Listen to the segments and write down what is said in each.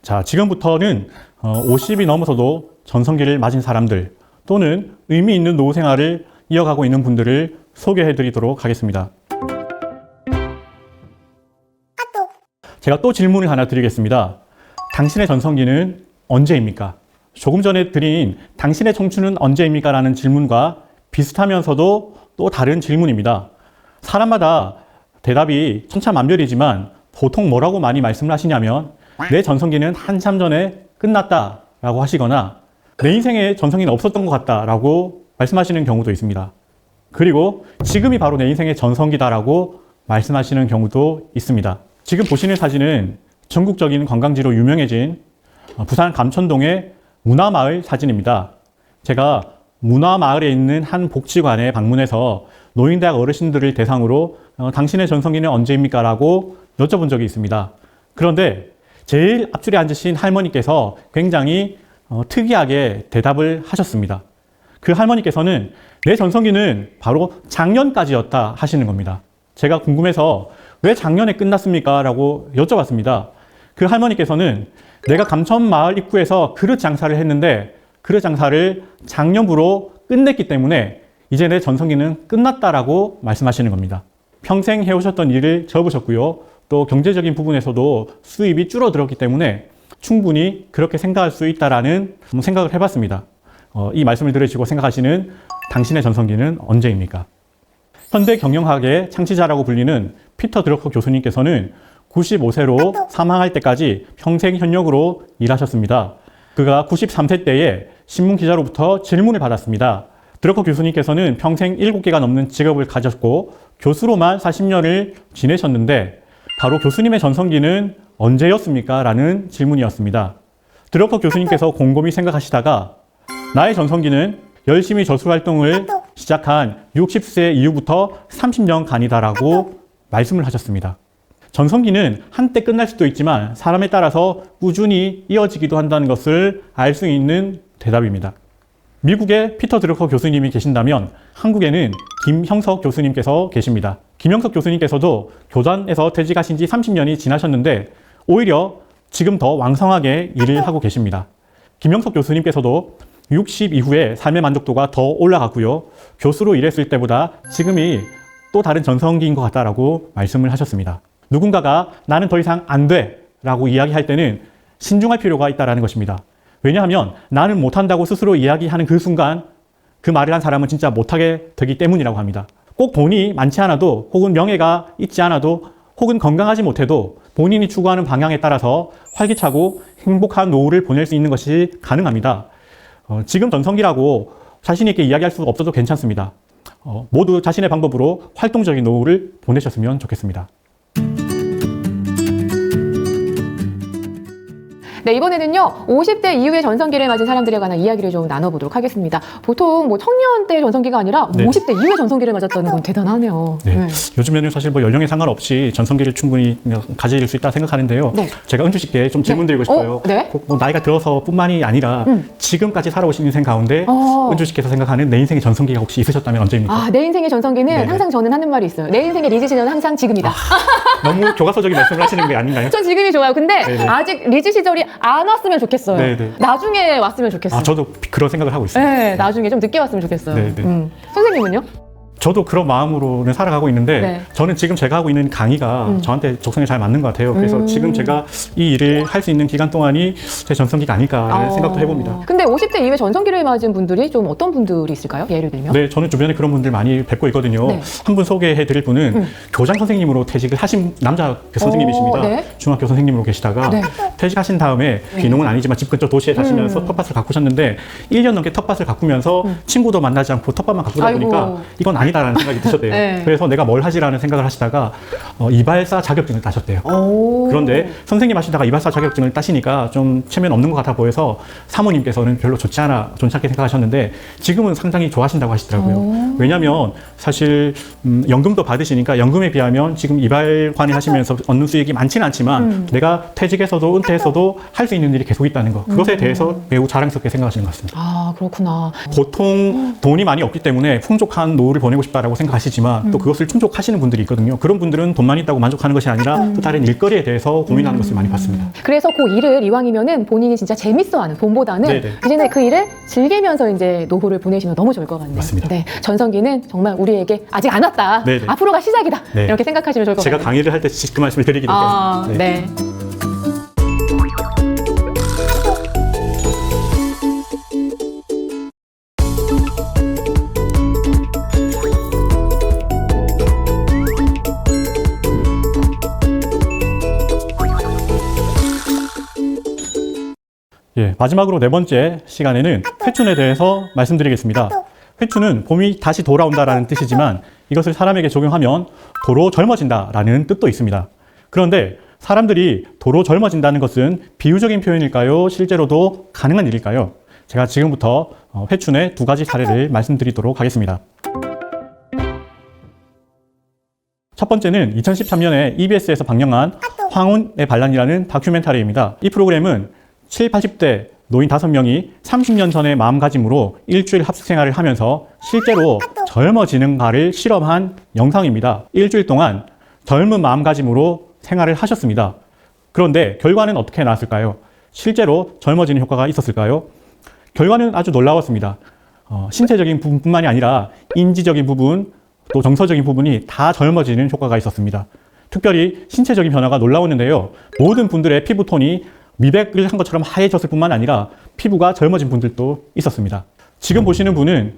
자, 지금부터는 50이 넘어서도 전성기를 맞은 사람들 또는 의미 있는 노후 생활을 이어가고 있는 분들을 소개해 드리도록 하겠습니다. 제가 또 질문을 하나 드리겠습니다. 당신의 전성기는 언제입니까? 조금 전에 드린 당신의 청춘은 언제입니까? 라는 질문과 비슷하면서도 또 다른 질문입니다. 사람마다 대답이 천차만별이지만 보통 뭐라고 많이 말씀을 하시냐면 내 전성기는 한참 전에 끝났다 라고 하시거나 내 인생에 전성기는 없었던 것 같다 라고 말씀하시는 경우도 있습니다. 그리고 지금이 바로 내 인생의 전성기다 라고 말씀하시는 경우도 있습니다. 지금 보시는 사진은 전국적인 관광지로 유명해진 부산 감천동의 문화마을 사진입니다. 제가 문화마을에 있는 한 복지관에 방문해서 노인대학 어르신들을 대상으로 당신의 전성기는 언제입니까? 라고 여쭤본 적이 있습니다. 그런데 제일 앞줄에 앉으신 할머니께서 굉장히 특이하게 대답을 하셨습니다. 그 할머니께서는 내 전성기는 바로 작년까지였다 하시는 겁니다. 제가 궁금해서 왜 작년에 끝났습니까? 라고 여쭤봤습니다. 그 할머니께서는 내가 감천마을 입구에서 그릇 장사를 했는데 그릇 장사를 작년부로 끝냈기 때문에 이제 내 전성기는 끝났다라고 말씀하시는 겁니다. 평생 해오셨던 일을 접으셨고요. 또 경제적인 부분에서도 수입이 줄어들었기 때문에 충분히 그렇게 생각할 수 있다라는 생각을 해봤습니다. 이 말씀을 들으시고 생각하시는 당신의 전성기는 언제입니까? 현대 경영학의 창시자라고 불리는 피터 드러커 교수님께서는 95세로 사망할 때까지 평생 현역으로 일하셨습니다. 그가 93세 때에 신문기자로부터 질문을 받았습니다. 드러커 교수님께서는 평생 7개가 넘는 직업을 가졌고 교수로만 40년을 지내셨는데 바로 교수님의 전성기는 언제였습니까? 라는 질문이었습니다. 드러커 교수님께서 곰곰이 생각하시다가 나의 전성기는 열심히 저술활동을 시작한 60세 이후부터 30년간이다라고 말씀을 하셨습니다. 전성기는 한때 끝날 수도 있지만 사람에 따라서 꾸준히 이어지기도 한다는 것을 알 수 있는 대답입니다. 미국에 피터 드러커 교수님이 계신다면 한국에는 김형석 교수님께서 계십니다. 김형석 교수님께서도 교단에서 퇴직하신 지 30년이 지나셨는데 오히려 지금 더 왕성하게 일을 하고 계십니다. 김형석 교수님께서도 60 이후에 삶의 만족도가 더 올라갔고요. 교수로 일했을 때보다 지금이 또 다른 전성기인 것 같다라고 말씀을 하셨습니다. 누군가가 나는 더 이상 안 돼 라고 이야기할 때는 신중할 필요가 있다는 것입니다. 왜냐하면 나는 못한다고 스스로 이야기하는 그 순간 그 말을 한 사람은 진짜 못하게 되기 때문이라고 합니다. 꼭 돈이 많지 않아도 혹은 명예가 있지 않아도 혹은 건강하지 못해도 본인이 추구하는 방향에 따라서 활기차고 행복한 노후를 보낼 수 있는 것이 가능합니다. 지금 전성기라고 자신 있게 이야기할 수 없어도 괜찮습니다. 모두 자신의 방법으로 활동적인 노후를 보내셨으면 좋겠습니다. 네, 이번에는요 50대 이후의 전성기를 맞은 사람들에 관한 이야기를 좀 나눠보도록 하겠습니다. 보통 뭐 청년 때 전성기가 아니라 네. 50대 이후의 전성기를 맞았다는 건 대단하네요. 네. 요즘에는 사실 뭐 연령에 상관없이 전성기를 충분히 가질 수 있다 생각하는데요. 네. 제가 은주 씨께 좀 질문 드리고 싶어요. 네? 꼭 뭐 나이가 들어서뿐만이 아니라 지금까지 살아오신 인생 가운데 은주 씨께서 생각하는 내 인생의 전성기가 혹시 있으셨다면 언제입니까? 아, 내 인생의 전성기는 네네. 항상 저는 하는 말이 있어요. 내 인생의 리즈 시절은 항상 지금이다. 너무 교과서적인 말씀을 하시는 게 아닌가요? 전 지금이 좋아요. 근데 네네. 아직 리즈 시절이 안 왔으면 좋겠어요. 네네. 나중에 왔으면 좋겠어요. 저도 그런 생각을 하고 있습니다. 네, 나중에 좀 늦게 왔으면 좋겠어요. 네네. 선생님은요? 저도 그런 마음으로는 살아가고 있는데 네. 저는 지금 제가 하고 있는 강의가 저한테 적성에 잘 맞는 것 같아요. 그래서 지금 제가 이 일을 할 수 있는 기간 동안이 제 전성기가 아닐까라는 생각도 해봅니다. 근데 50대 이후에 전성기를 맞은 분들이 좀 어떤 분들이 있을까요? 예를 들면? 네, 저는 주변에 그런 분들 많이 뵙고 있거든요. 네. 한 분 소개해드릴 분은 교장 선생님으로 퇴직을 하신 남자 선생님이십니다. 네. 중학교 선생님으로 계시다가 네. 퇴직하신 다음에 귀농은 아니지만 집 근처 도시에 사시면서 텃밭을 가꾸셨는데 1년 넘게 텃밭을 가꾸면서 친구도 만나지 않고 텃밭만 가꾸다 아이고. 보니까 이건 아니다라는 생각이 드셨대요. 네. 그래서 내가 뭘 하지라는 생각을 하시다가 이발사 자격증을 따셨대요. 오. 그런데 선생님 하시다가 이발사 자격증을 따시니까 좀 체면 없는 것 같아 보여서 사모님께서는 별로 좋지 않게 생각하셨는데 지금은 상당히 좋아하신다고 하시더라고요. 왜냐하면 사실 연금도 받으시니까 연금에 비하면 지금 이발관을 하시면서 얻는 수익이 많지는 않지만 내가 퇴직해서도 은퇴해서도 할 수 있는 일이 계속 있다는 것, 그것에 대해서 매우 자랑스럽게 생각하시는 것 같습니다. 아, 그렇구나. 보통 돈이 많이 없기 때문에 풍족한 노후를 보내고 보내고 싶다라고 생각하시지만 또 그것을 충족하시는 분들이 있거든요. 그런 분들은 돈만 있다고 만족하는 것이 아니라 또 다른 일거리에 대해서 고민하는 것을 많이 봤습니다. 그래서 그 일을 이왕이면은 본인이 진짜 재밌어하는 돈보다는 네네. 이제는 그 일을 즐기면서 이제 노후를 보내시면 너무 좋을 것 같네요. 맞습니다. 네, 전성기는 정말 우리에게 아직 안 왔다. 네네. 앞으로가 시작이다. 네. 이렇게 생각하시면 좋을 것 제가 같아요. 강의를 할 때 그 말씀을 드리기도 아, 했습니다. 네. 예, 마지막으로 네 번째 시간에는 회춘에 대해서 말씀드리겠습니다. 회춘은 봄이 다시 돌아온다라는 뜻이지만 이것을 사람에게 적용하면 도로 젊어진다라는 뜻도 있습니다. 그런데 사람들이 도로 젊어진다는 것은 비유적인 표현일까요? 실제로도 가능한 일일까요? 제가 지금부터 회춘의 두 가지 사례를 말씀드리도록 하겠습니다. 첫 번째는 2013년에 EBS에서 방영한 황혼의 반란이라는 다큐멘터리입니다. 이 프로그램은 7, 80대 노인 5명이 30년 전의 마음가짐으로 일주일 합숙생활을 하면서 실제로 젊어지는가를 실험한 영상입니다. 일주일 동안 젊은 마음가짐으로 생활을 하셨습니다. 그런데 결과는 어떻게 나왔을까요? 실제로 젊어지는 효과가 있었을까요? 결과는 아주 놀라웠습니다. 신체적인 부분뿐만이 아니라 인지적인 부분, 또 정서적인 부분이 다 젊어지는 효과가 있었습니다. 특별히 신체적인 변화가 놀라웠는데요. 모든 분들의 피부톤이 미백을 한 것처럼 하얘졌을 뿐만 아니라 피부가 젊어진 분들도 있었습니다. 지금 보시는 분은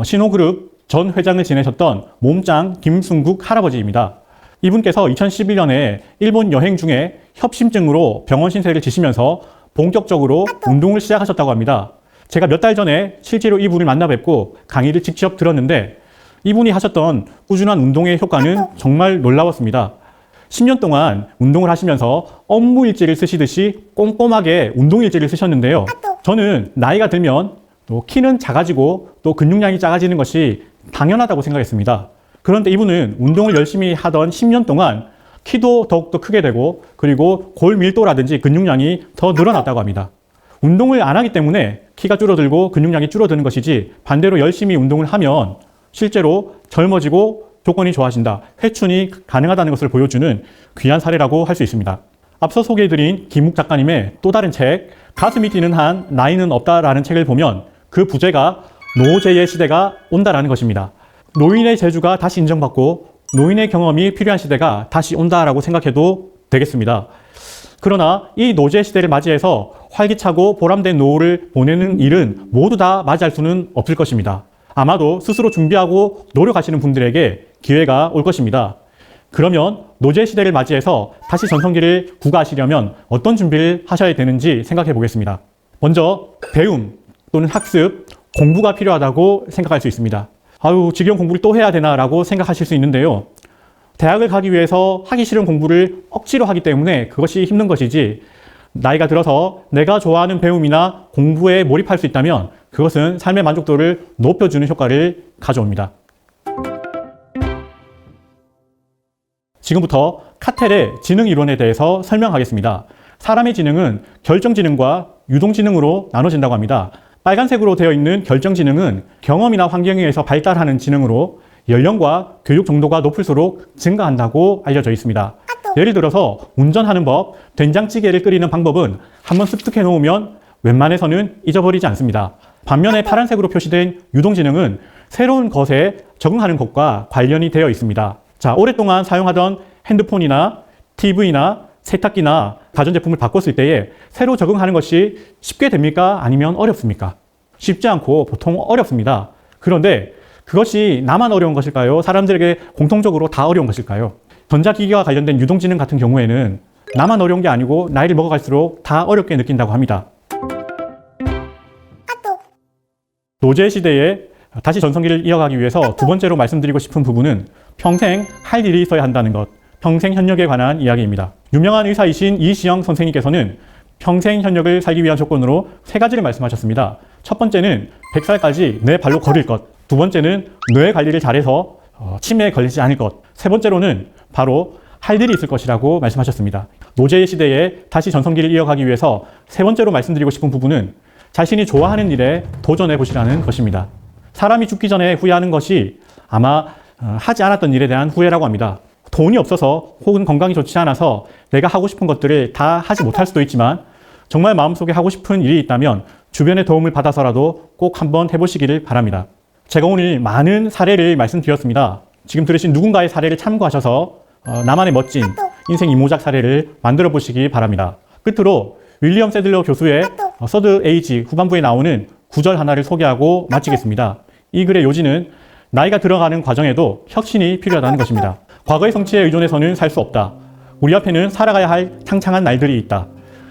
신호그룹 전 회장을 지내셨던 몸짱 김순국 할아버지입니다. 이분께서 2011년에 일본 여행 중에 협심증으로 병원 신세를 지시면서 본격적으로 운동을 시작하셨다고 합니다. 제가 몇 달 전에 실제로 이분을 만나 뵙고 강의를 직접 들었는데 이분이 하셨던 꾸준한 운동의 효과는 정말 놀라웠습니다. 10년 동안 운동을 하시면서 업무 일지를 쓰시듯이 꼼꼼하게 운동 일지를 쓰셨는데요. 저는 나이가 들면 또 키는 작아지고 또 근육량이 작아지는 것이 당연하다고 생각했습니다. 그런데 이분은 운동을 열심히 하던 10년 동안 키도 더욱더 크게 되고 그리고 골 밀도라든지 근육량이 더 늘어났다고 합니다. 운동을 안 하기 때문에 키가 줄어들고 근육량이 줄어드는 것이지 반대로 열심히 운동을 하면 실제로 젊어지고 조건이 좋아진다, 회춘이 가능하다는 것을 보여주는 귀한 사례라고 할 수 있습니다. 앞서 소개해드린 김욱 작가님의 또 다른 책, 가슴이 뛰는 한 나이는 없다라는 책을 보면 그 부제가 노제의 시대가 온다라는 것입니다. 노인의 재주가 다시 인정받고 노인의 경험이 필요한 시대가 다시 온다라고 생각해도 되겠습니다. 그러나 이 노제 시대를 맞이해서 활기차고 보람된 노후를 보내는 일은 모두 다 맞이할 수는 없을 것입니다. 아마도 스스로 준비하고 노력하시는 분들에게 기회가 올 것입니다. 그러면 노제 시대를 맞이해서 다시 전성기를 구가하시려면 어떤 준비를 하셔야 되는지 생각해 보겠습니다. 먼저 배움 또는 학습, 공부가 필요하다고 생각할 수 있습니다. 아유, 지겨운 공부를 또 해야 되나라고 생각하실 수 있는데요. 대학을 가기 위해서 하기 싫은 공부를 억지로 하기 때문에 그것이 힘든 것이지, 나이가 들어서 내가 좋아하는 배움이나 공부에 몰입할 수 있다면 그것은 삶의 만족도를 높여주는 효과를 가져옵니다. 지금부터 카텔의 지능 이론에 대해서 설명하겠습니다. 사람의 지능은 결정지능과 유동지능으로 나눠진다고 합니다. 빨간색으로 되어 있는 결정지능은 경험이나 환경에 의해서 발달하는 지능으로 연령과 교육 정도가 높을수록 증가한다고 알려져 있습니다. 예를 들어서 운전하는 법, 된장찌개를 끓이는 방법은 한번 습득해 놓으면 웬만해서는 잊어버리지 않습니다. 반면에 파란색으로 표시된 유동지능은 새로운 것에 적응하는 것과 관련이 되어 있습니다. 자, 오랫동안 사용하던 핸드폰이나 TV나 세탁기나 가전제품을 바꿨을 때에 새로 적응하는 것이 쉽게 됩니까? 아니면 어렵습니까? 쉽지 않고 보통 어렵습니다. 그런데 그것이 나만 어려운 것일까요? 사람들에게 공통적으로 다 어려운 것일까요? 전자기기와 관련된 유동지능 같은 경우에는 나만 어려운 게 아니고 나이를 먹어갈수록 다 어렵게 느낀다고 합니다. 노제 시대에 다시 전성기를 이어가기 위해서 두 번째로 말씀드리고 싶은 부분은 평생 할 일이 있어야 한다는 것, 평생 현역에 관한 이야기입니다. 유명한 의사이신 이시영 선생님께서는 평생 현역을 살기 위한 조건으로 세 가지를 말씀하셨습니다. 첫 번째는 100살까지 내 발로 걸을 것, 두 번째는 뇌 관리를 잘해서 치매에 걸리지 않을 것, 세 번째로는 바로 할 일이 있을 것이라고 말씀하셨습니다. 노제의 시대에 다시 전성기를 이어가기 위해서 세 번째로 말씀드리고 싶은 부분은 자신이 좋아하는 일에 도전해 보시라는 것입니다. 사람이 죽기 전에 후회하는 것이 아마 하지 않았던 일에 대한 후회라고 합니다. 돈이 없어서 혹은 건강이 좋지 않아서 내가 하고 싶은 것들을 다 하지 못할 수도 있지만 정말 마음속에 하고 싶은 일이 있다면 주변의 도움을 받아서라도 꼭 한번 해보시기를 바랍니다. 제가 오늘 많은 사례를 말씀드렸습니다. 지금 들으신 누군가의 사례를 참고하셔서 나만의 멋진 인생 이모작 사례를 만들어 보시기 바랍니다. 끝으로 윌리엄 세들러 교수의 서드 에이지 후반부에 나오는 구절 하나를 소개하고 마치겠습니다. 이 글의 요지는 나이가 들어가는 과정에도 혁신이 필요하다는 것입니다. 과거의 성취에 의존해서는 살 수 없다. 우리 앞에는 살아가야 할 창창한 날들이 있다.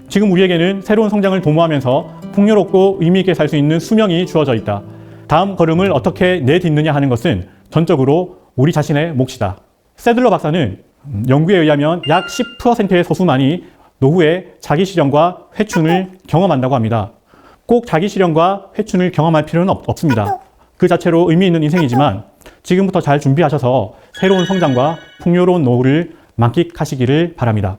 지금 우리에게는 새로운 성장을 도모하면서 풍요롭고 의미 있게 살 수 있는 수명이 주어져 있다. 다음 걸음을 어떻게 내딛느냐 하는 것은 전적으로 우리 자신의 몫이다. 세들러 박사는 연구에 의하면 약 10%의 소수만이 노후에 자기 실현과 회춘을 경험한다고 합니다. 꼭 자기 실현과 회춘을 경험할 필요는 없습니다. 그 자체로 의미 있는 인생이지만 지금부터 잘 준비하셔서 새로운 성장과 풍요로운 노후를 만끽하시기를 바랍니다.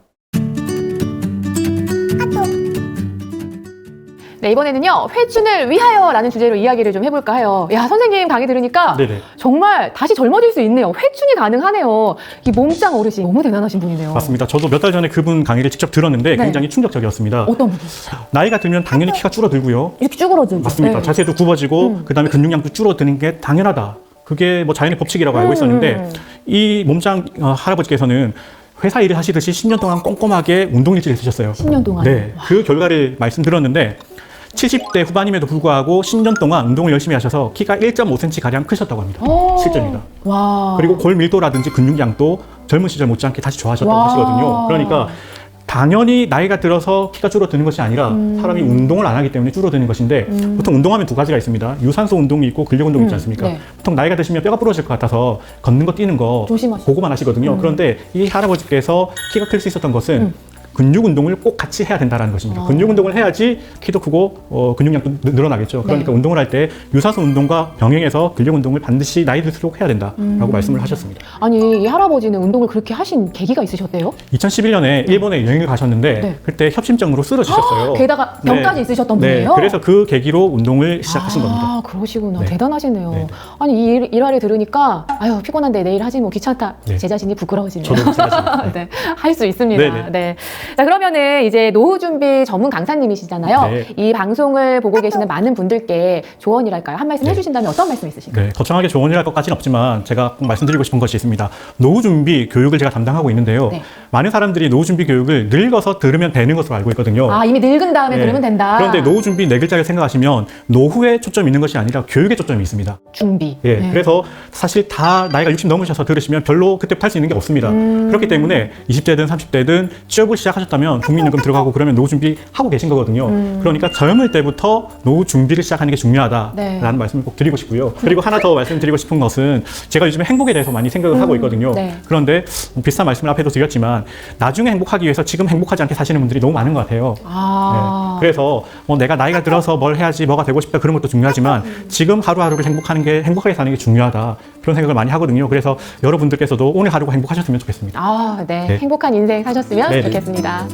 네, 이번에는요, 회춘을 위하여라는 주제로 이야기를 좀 해볼까 해요. 야, 선생님 강의 들으니까 네네. 정말 다시 젊어질 수 있네요. 회춘이 가능하네요. 이 몸짱 어르신 너무 대단하신 분이네요. 맞습니다. 저도 몇 달 전에 그분 강의를 직접 들었는데 네. 굉장히 충격적이었습니다. 어떤 부분이세요? 나이가 들면 당연히 키가 줄어들고요. 이렇게 쭈그러들죠. 맞습니다. 네. 자세도 굽어지고 그다음에 근육량도 줄어드는 게 당연하다. 그게 뭐 자연의 법칙이라고 알고 있었는데 이 몸짱 할아버지께서는 회사 일을 하시듯이 10년 동안 꼼꼼하게 운동 일지를 쓰셨어요. 10년 동안. 네, 그 결과를 말씀드렸는데 70대 후반임에도 불구하고 10년 동안 운동을 열심히 하셔서 키가 1.5cm 가량 크셨다고 합니다. 실제입니다. 와. 그리고 골 밀도라든지 근육량도 젊은 시절 못지않게 다시 좋아하셨다고 와. 하시거든요. 그러니까 당연히 나이가 들어서 키가 줄어드는 것이 아니라 사람이 운동을 안 하기 때문에 줄어드는 것인데 보통 운동하면 두 가지가 있습니다. 유산소 운동이 있고 근력 운동이 있지 않습니까? 네. 보통 나이가 드시면 뼈가 부러질 것 같아서 걷는 거 뛰는 거 조심하시죠. 보고만 하시거든요. 그런데 이 할아버지께서 키가 클 수 있었던 것은 근육 운동을 꼭 같이 해야 된다는 것입니다. 근육 운동을 해야지 키도 크고 근육량도 늘어나겠죠. 그러니까 운동을 할 때 유산소 운동과 병행해서 근력 운동을 반드시 나이 들수록 해야 된다라고 말씀을 하셨습니다. 아니, 이 할아버지는 운동을 그렇게 하신 계기가 있으셨대요? 2011년에 일본에 여행을 가셨는데 네. 그때 협심증으로 쓰러지셨어요. 게다가 병까지 있으셨던 분이에요? 그래서 그 계기로 운동을 시작하신 겁니다. 아, 그러시구나. 네. 대단하시네요. 네. 아니, 이 일화를 들으니까, 아유, 피곤한데 내일 하지 뭐 귀찮다. 네. 제 자신이 부끄러워지네요. 저도 마찬가지입니다. 네, 할 수 있습니다. 네네. 네. 자, 그러면은 이제 노후 준비 전문 강사님이시잖아요. 네. 이 방송을 보고 계시는 많은 분들께 조언이랄까요? 한 말씀 해주신다면 어떤 말씀 있으실까요? 네, 거창하게 조언이랄 것까지는 없지만 제가 꼭 말씀드리고 싶은 것이 있습니다. 노후 준비 교육을 제가 담당하고 있는데요. 네. 많은 사람들이 노후 준비 교육을 늙어서 들으면 되는 것으로 알고 있거든요. 아, 이미 늙은 다음에 네. 들으면 된다. 그런데 노후 준비 네 글자를 생각하시면 노후에 초점이 있는 것이 아니라 교육에 초점이 있습니다. 준비. 예, 네. 그래서 사실 다 나이가 60 넘으셔서 들으시면 별로 그때부터 할 수 있는 게 없습니다. 그렇기 때문에 20대든 30대든 취업을 시작하셨다면 국민연금 들어가고 그러면 노후 준비하고 계신 거거든요. 그러니까 젊을 때부터 노후 준비를 시작하는 게 중요하다라는 네. 말씀을 꼭 드리고 싶고요. 그리고 하나 더 말씀드리고 싶은 것은 제가 요즘에 행복에 대해서 많이 생각을 하고 있거든요. 네. 그런데 비슷한 말씀을 앞에도 드렸지만 나중에 행복하기 위해서 지금 행복하지 않게 사시는 분들이 너무 많은 것 같아요. 아. 네. 그래서 뭐 내가 나이가 들어서 뭘 해야지, 뭐가 되고 싶다 그런 것도 중요하지만 지금 하루하루를 행복하게 사는 게 중요하다. 그런 생각을 많이 하거든요. 그래서 여러분들께서도 오늘 하루가 행복하셨으면 좋겠습니다. 아, 네. 네. 행복한 인생 사셨으면 네네. 좋겠습니다.